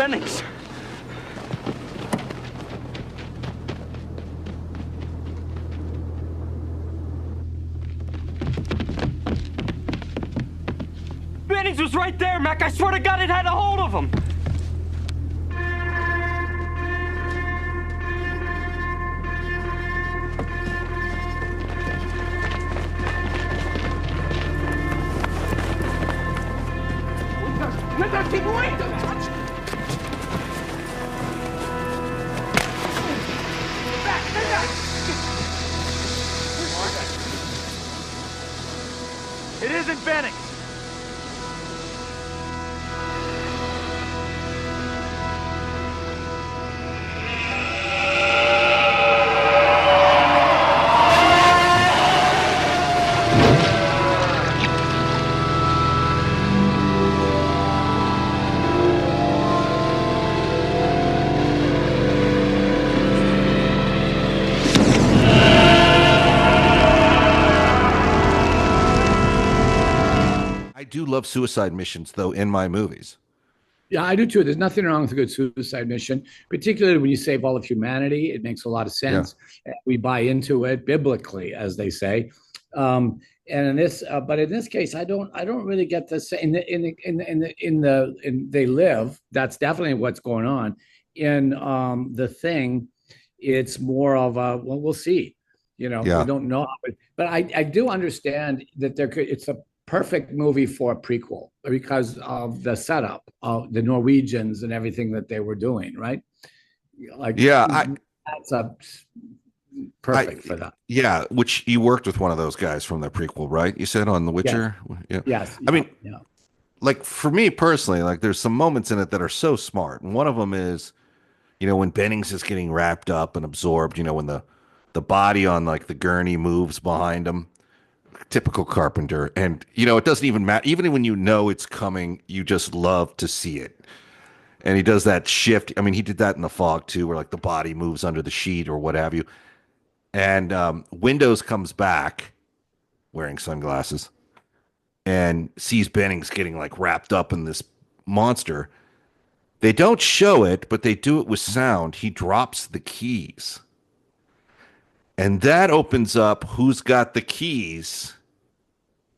Bennings. Bennings was right there, Mac. I swear to God it had a hold of him. Keep away! Don't touch! Back! It isn't Bennings. I do love suicide missions, though, in my movies. Yeah, I do too. There's nothing wrong with a good suicide mission, particularly when you save all of humanity. It makes a lot of sense. Yeah. We buy into it biblically, as they say. And in this, but in this case, I don't really get this. In They Live, that's definitely what's going on. In The Thing, it's more of a we'll see. We don't know, but I do understand that it's a perfect movie for a prequel because of the setup of the Norwegians and everything that they were doing, right? That's perfect for that. Yeah, which you worked with one of those guys from the prequel, right? You said on The Witcher? Yeah. Yes. I mean, like for me personally, like there's some moments in it that are so smart. And one of them is, when Bennings is getting wrapped up and absorbed, when the body on like the gurney moves behind him. Typical Carpenter. And it doesn't even matter, even when it's coming, you just love to see it. And he does that shift. I mean, he did that in The Fog too, where like the body moves under the sheet or what have you. And Windows comes back wearing sunglasses and sees Bennings getting like wrapped up in this monster. They don't show it, but they do it with sound. He drops the keys. And that opens up who's got the keys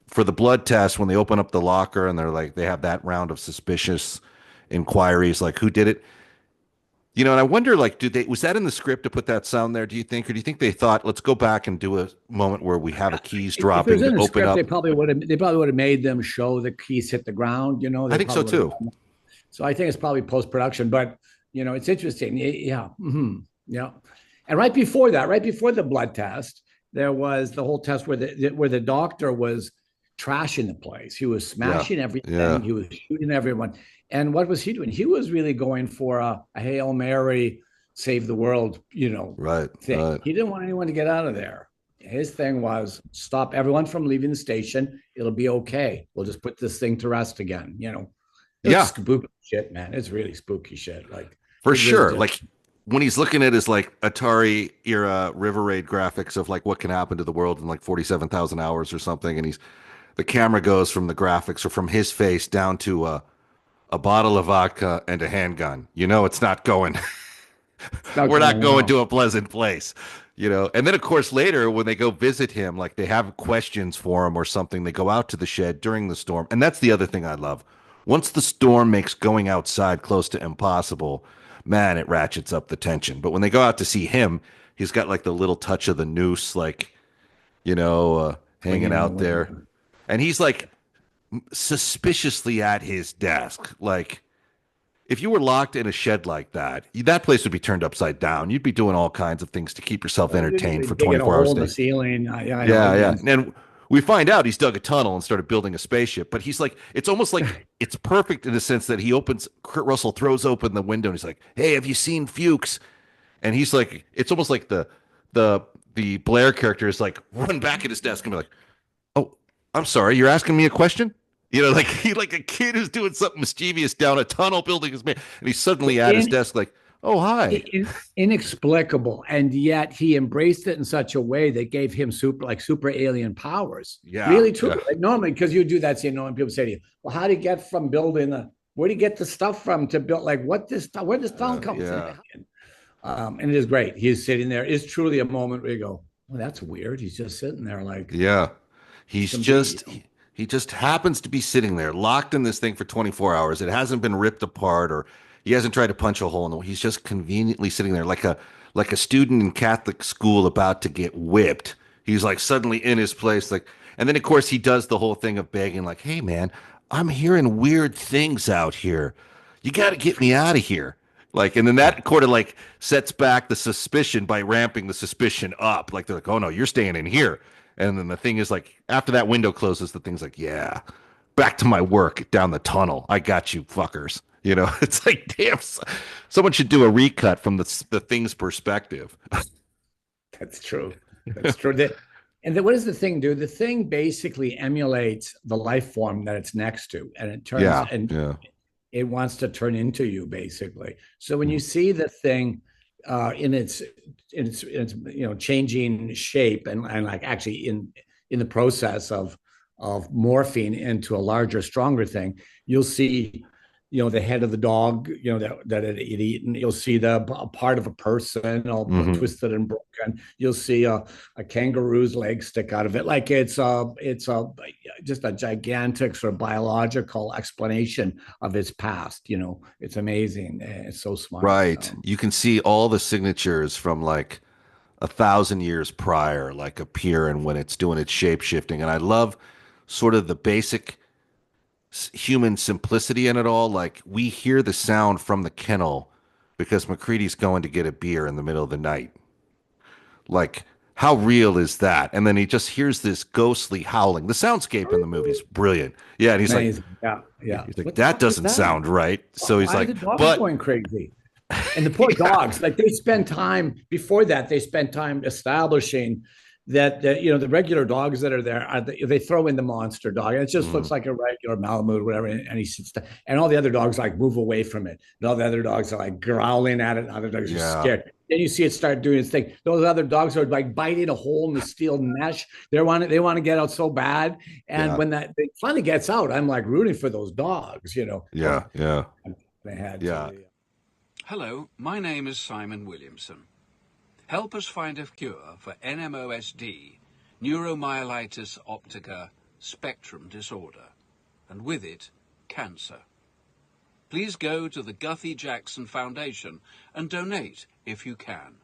for the blood test when they open up the locker and they have that round of suspicious inquiries, like who did it? And I wonder, like, was that in the script to put that sound there, do you think? Or do you think they thought, let's go back and do a moment where we have a keys dropping to open script, up? They probably would have made them show the keys hit the ground, I think so too. So I think it's probably post-production, but it's interesting. Yeah. Mm-hmm. Yeah. And right before the blood test, there was the whole test where the doctor was trashing the place. He was smashing everything. Yeah. He was shooting everyone. And what was he doing? He was really going for a Hail Mary, save the world, right, thing. Right. He didn't want anyone to get out of there. His thing was stop everyone from leaving the station. It'll be okay. We'll just put this thing to rest again. It's spooky shit, man. It's really spooky shit. Like for sure. Like when he's looking at his like Atari era River Raid graphics of like what can happen to the world in like 47,000 hours or something, and the camera goes from the graphics or from his face down to a bottle of vodka and a handgun. It's not going. We're not going to a pleasant place, And then of course later when they go visit him, like they have questions for him or something, they go out to the shed during the storm, and that's the other thing I love. Once the storm makes going outside close to impossible, man, it ratchets up the tension. But when they go out to see him, he's got like the little touch of the noose, like, hanging out there. And he's like suspiciously at his desk. Like if you were locked in a shed like that, that place would be turned upside down. You'd be doing all kinds of things to keep yourself entertained for 24 hours a day. The ceiling. Yeah. And we find out he's dug a tunnel and started building a spaceship, but he's like, it's almost like it's perfect in the sense that Kurt Russell throws open the window and he's like, hey, have you seen Fuchs? And he's like, it's almost like the Blair character is like run back at his desk and be like, oh, I'm sorry, you're asking me a question? Like he like a kid who's doing something mischievous down a tunnel building his man, and he's suddenly at his desk like, oh, hi. Inexplicable. And yet he embraced it in such a way that gave him super alien powers. Yeah. Really true. Yeah. Like normally, because you do that scene, normally people say to you, well, how do you get from building a where do you get the stuff from to build? Like, where does town come Yeah. from? And it is great. He's sitting there. It's truly a moment where you go, well, that's weird. He's just sitting there like Yeah. He's some be, just he just happens to be sitting there locked in this thing for 24 hours. It hasn't been ripped apart or he hasn't tried to punch a hole in the wall. He's just conveniently sitting there like a student in Catholic school about to get whipped. He's like suddenly in his place like and then of course he does the whole thing of begging like, "Hey man, I'm hearing weird things out here. You got to get me out of here." Like, and then that kind of like sets back the suspicion by ramping the suspicion up. Like they're like, "Oh no, you're staying in here." And then the thing is like, after that window closes, the thing's like, "Yeah, back to my work down the tunnel. I got you, fuckers." You know, it's like, damn, someone should do a recut from the thing's perspective. that's true. That's true. And then what does the thing do? The thing basically emulates the life form that it's next to, and it turns Yeah, and yeah, it wants to turn into you basically. So when mm, you see the thing in its changing shape and like actually in the process of morphing into a larger, stronger thing, you'll see the head of the dog that it eaten. You'll see the a part of a person all hmm, twisted and broken. You'll see a kangaroo's leg stick out of it. Like it's just a gigantic sort of biological explanation of its past. It's amazing. It's so smart. right. You can see all the signatures from like 1,000 years prior, like appear and when it's doing its shape shifting. And I love sort of the basic human simplicity in it all. Like we hear the sound from the kennel because McCready's going to get a beer in the middle of the night. Like, how real is that? And then he just hears this ghostly howling. The soundscape in the movie is brilliant. Yeah, and Amazing. Yeah, yeah. he's like, What the that fuck was doesn't that? sound right. So he's Why are like, the dogs but going crazy? And the poor yeah, dogs, like they spend time before that, they spend time establishing that the regular dogs that are there they throw in the monster dog, and it just mm, looks like a regular Malamute or whatever, and he sits there, and all the other dogs like move away from it, and all the other dogs are like growling at it, and other dogs are yeah, scared. Then you see it start doing its thing. Those other dogs are like biting a hole in the steel mesh. They want to get out so bad, and yeah, when that it finally gets out, I'm like rooting for those dogs. yeah, yeah, They had yeah. to. Hello, my name is Simon Williamson. Help us find a cure for NMOSD, neuromyelitis optica spectrum disorder, and with it, cancer. Please go to the Guthrie Jackson Foundation and donate if you can.